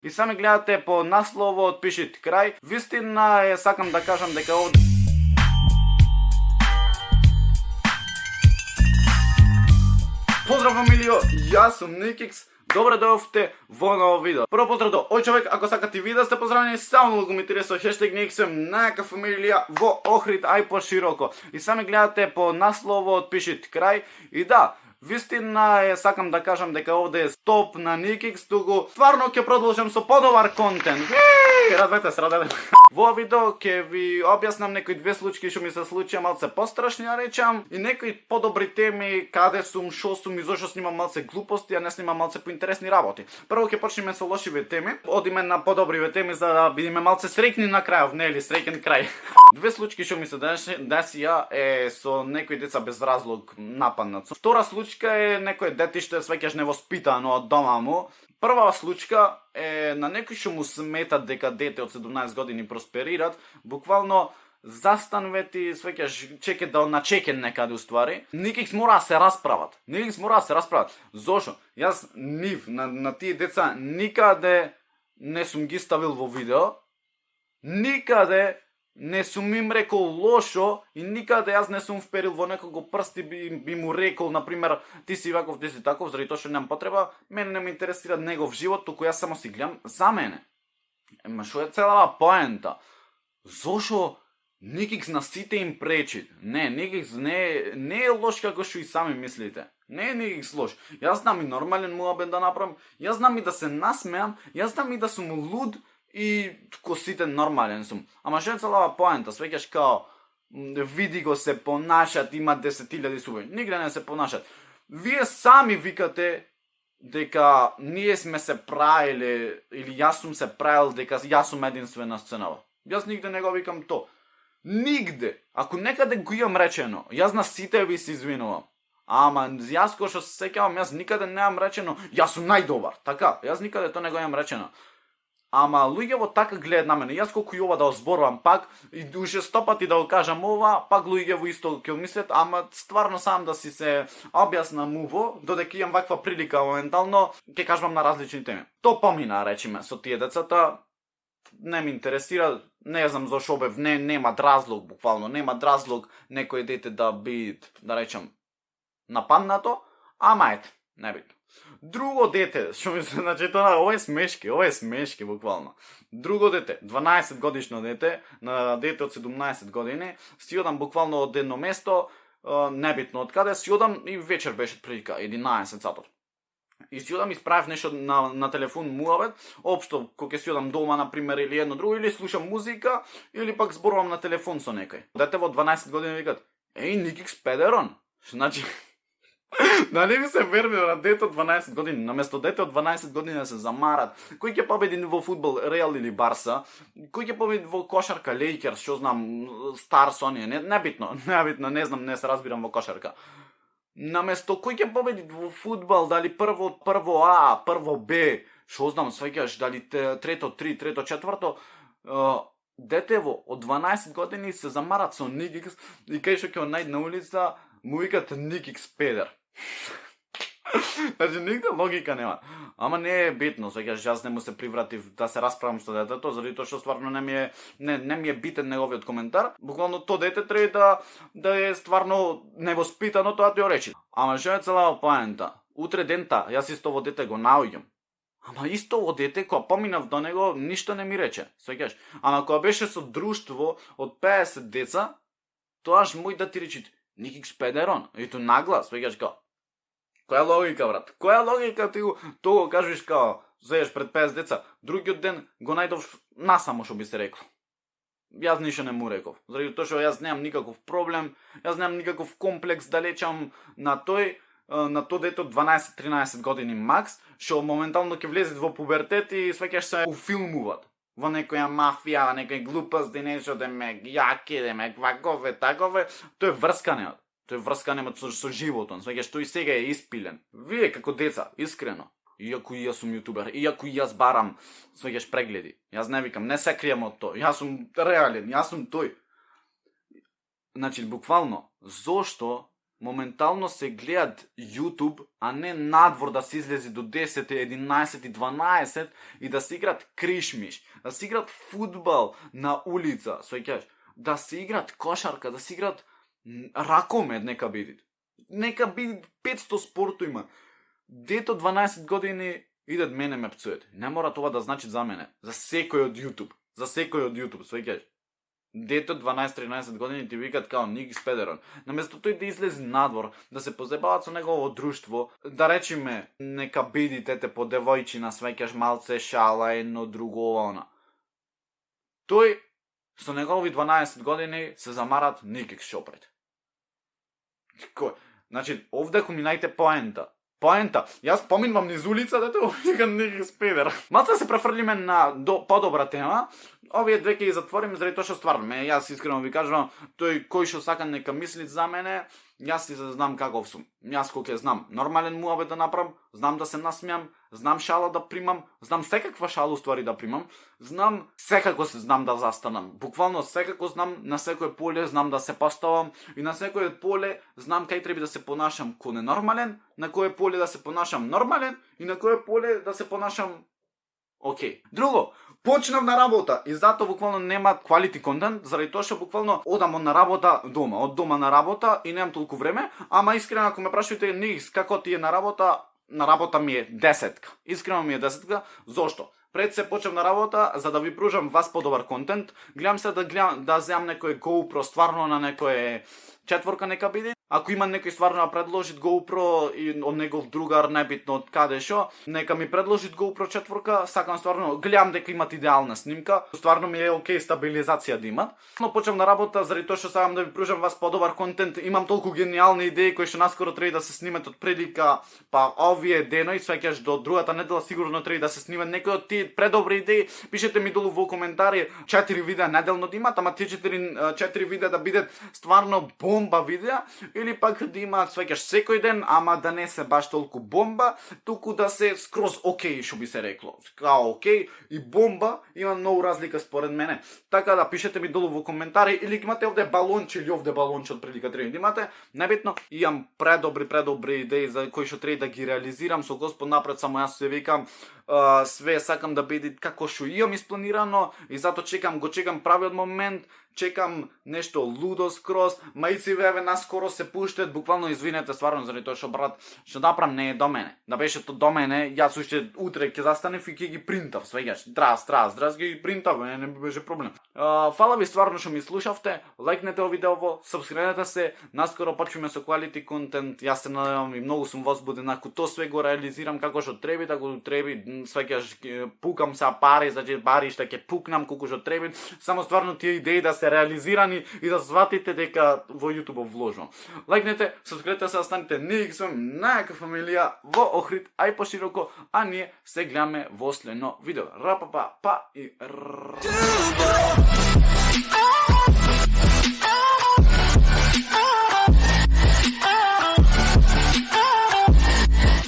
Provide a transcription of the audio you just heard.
И сами гледате по насловот пишете крај. Вистина е, сакам да кажам дека овде Поздрав фамилио, јас сум Никикс. Добре дојавте во ново видео. Прво поздрав до ој човек, ако сакате видео сте поздравени, само да го коментирате со хештег Никиксем, најака фамилија во Охрид, ај пошироко. И сами гледате по насловот пишете крај. И да, вистина е, сакам да кажам дека овде е стоп на Никикс, туку стварно ќе продолжам со подобар контент. Радвајте се, радвајте. Во видео ќе ви објаснам некои две случаи што ми се случија малце пострашни, ја речам, и некои подобри теми, каде сум, шо сум и зошто снимам малце глупости, а не снимам малце поинтересни работи. Прво ќе почнеме со лошиве теми, одиме на подобриве теми за да бидеме малце среќни на крајов, нели, среќен крај. Две случаи што ми се десија е со некои деца без разлог нападнат. Втора случка е некое дете што е свеќаш невоспитано од дома му. Прва случка е на некој што му смета дека дете од 17 години просперират, буквално застанувате, свеќаш чекат да начекен некаде уствари. Никикс мора да се расправат. Зошо? Јас нив на тие деца никаде не сум ги ставил во видео. Никаде не сум им рекол лошо и никаде јас не сум вперил во некого прсти би му рекол, например, ти си ваков, ти си таков, заради тоа што немам потреба, мене не ме интересира негов живот, туку јас само си гледам за мене. Ема шо е целава поента? Зошо Никикс на сите им пречи? Не, Никикс не е лош како што и сами мислите. Не е Никикс лош. Јас знам и нормален муабет да направам, јас знам и да се насмеам, јас знам и да сум луд, и ко сите нормален сум. Ама што е целава поента? Свеќаш као види го се понашат, има 10.000 суби. Нигде не се понашат. Вие сами викате дека ние сме се правиле, или јас сум се правил дека јас сум единствен на сценава. Јас нигде не го викам то. Нигде. Ако некаде го имам речено, јас на сите ви се извинувам. Ама јас кој што се сеќавам, јас никаде немам речено јас сум најдобар. Така, јас никаде тоа не го имам речено. Ама луѓето така гледаат на мене. Јас колку и ова да озборувам пак и уште 100 пати да го кажам ова, пак луѓето исто ќе мислат, ама стварно сам да си се објаснам уво, додека имам ваква прилика моментално, ќе кажам на различни теми. То помина, речиме, со тие децата, не ме интересира, не знам зашо бев, нема разлог, буквално, нема разлог некој дете да би, да речам, нападнато, ама ете, небитно. Друго дете, што ми се, значи тоа, ова е смешки буквално. Друго дете, 12 годишно дете, на дете од 17 години, си одам буквално од едно место, небитно од каде, си одам и вечер беше прилика, 11 сатот. И си одам исправив нешто на телефон муавет, општо, кога си одам дома, например, или едно друго, или слушам музика, или пак зборувам на телефон со некој. Дете во 12 години викат, Никикс педерон. Значи, дали ви се верби на дете од 12 години, наместо дете од 12 години да се замарат, кој ќе победи во фудбал, Реал или Барса, кој ќе победи во кошарка, Лейкерс, што знам, Старс, оние, небитно, не знам, не се разбирам во кошарка. Наместо кој ќе победи во фудбал, дали прво А, прво Б, што знам, сваќаш, дали трето 3, трето 4, детево од 12 години се замарат со Никикс и кај што ќе најде на улица, му викат Никикс педер. Значи, нигде логика нема. Ама не е битно, свеќаш, јас не му се привратив да се расправам со детето, заради тоа што стварно не ми е битен неговиот коментар. Буквално то дете треба да е стварно невоспитано, тоа ти го речи. Ама што е целава поента? Утре дента, јас исто во дете го наоѓам. Ама исто во дете, кога поминав до него, ништо не ми рече, свеќаш. Ама кога беше со друштво од 50 деца, тоаш мој да ти речи Никикс педерон, и то наглас, свеќаш као. Која логика, брат? Која логика ти тоа го кажеш као, заеш пред 50 деца, другиот ден го најдов насамо, што би се рекло. Јас ништо не му реков, заради тоа што јас немам никаков проблем, јас немам никаков комплекс да лечам на то дете од 12-13 години макс, што моментално ќе влезе во пубертет и свеќаш се уфилмуваат. Во некоја мафија, некој глупости, нешто демек, јаки, демек, вакове, такове, тоа е врскање. Тоа е врскање со животот, свеќаш, тој сега е испилен. Вие како деца, искрено, иако и јас сум јутубер, иако и јас барам, свеќаш, прегледи. Јас не викам, не се кријам од тоа, јас сум реален, јас сум тој. Значи, буквално, зошто моментално се гледат YouTube, а не надвор да се излези до 10, 11, 12 и да се играт кришмиш, да се играт футбол на улица, да се играт кошарка, да се играт ракомет, нека бидит. Нека бидит 500 спорту има. Дето 12 години идат мене ме пцуете. Не мора това да значи за мене. За секој од YouTube. За секој од YouTube, свеќаш. Дето 12-13 години ти викат као Ник Спедерон. Наместо тој да излези надвор, да се позебават со негово друштво, да речиме, нека бидите по девојчина, свеќаш малце шала, едно друго она. Тој со негови 12 години се замарат никак шопрет. Кој? Значи, овде ко ми најте Поента. Јас поминувам низ улица, дето викам Ник Спедер. Малце се префрлиме на подобра тема. Овие две ќе ги затворим заради тоа што стварно јас искрено ви кажувам, тој кој што сака нека мисли за мене, јас си знам каков сум. Јас кој ќе знам нормален муабет да направам, знам да се насмеам, знам шала да примам, знам секаква шала уствари да примам, знам секако се знам да застанам. Буквално секако знам на секое поле знам да се поставам и на секое поле знам кај треба да се понашам ко ненормален, на кое поле да се понашам нормален и на кое поле да се понашам окей. Друго, почнав на работа и затоа буквално нема quality content, заради тоа што буквално одам од на работа дома, од дома на работа и немам толку време, ама искрено ако ме прашувате Ник како ти е на работа ми е 10. Искрено ми е 10. Зошто? Пред се почнав на работа за да ви пружам вас подобар контент, гледам се да земам некој GoPro стварно на некој четворка нека биде. Ако има некој стварно да предложи GoPro и од негов другар, небитно од каде шо, нека ми предложи GoPro четворка, сакам стварно, гледам дека имат идеална снимка, стварно ми е окей стабилизација да имат. Но почнав на работа заради тоа што сакам да ви пружам вас подобар контент, имам толку гениални идеи кои што наскоро треба да се снимат од предика, па овие денови, свеќаш до другата недела сигурно треба да се снимат некои од тие предобри идеи. Пишете ми долу во коментари 4 видеа неделно да имат, ама тие 4 видеа да бидат стварно бомба видеа. Или пак да имаат свеќаш секој ден, ама да не се баш толку бомба, туку да се скроз окей, што би се рекло. Као окей и бомба има многу разлика според мене. Така да пишете ми долу во коментари или имате овде балонче или овде балонче од прилика треба да имате. Небитно, имам предобри идеи за кои што треба да ги реализирам со Господ напред, само јас се викам све сакам да биде како што имам испланирано и затоа го чекам правиот момент, чекам нешто лудо скроз, мајци веве наскоро се пуштат, буквално извинете стварно заради тоа што брат, што направам не е до мене. Да беше тоа до мене, јас уште утре ќе застанев и ќе ги принтав, свеѓаш. Драз ги принтав, не беше проблем. Фала ви стварно што ми слушавте, лајкнете овој видео, сабскрајбнете се, наскоро почваме со quality контент, јас се надевам и многу сум возбуден ако тоа све го реализирам како што треба, како треба, свеќаш пукам се пари, значи пари што ќе пукнам колку што треба, само стварно тие идеи да се реализирани и да сватите дека во YouTube вложувам. Лајкнете, сабскрајбнете се, останете Ник сум најака фамилија во Охрид, ај пошироко, а ние се гледаме во следно видео. Рапапа, па и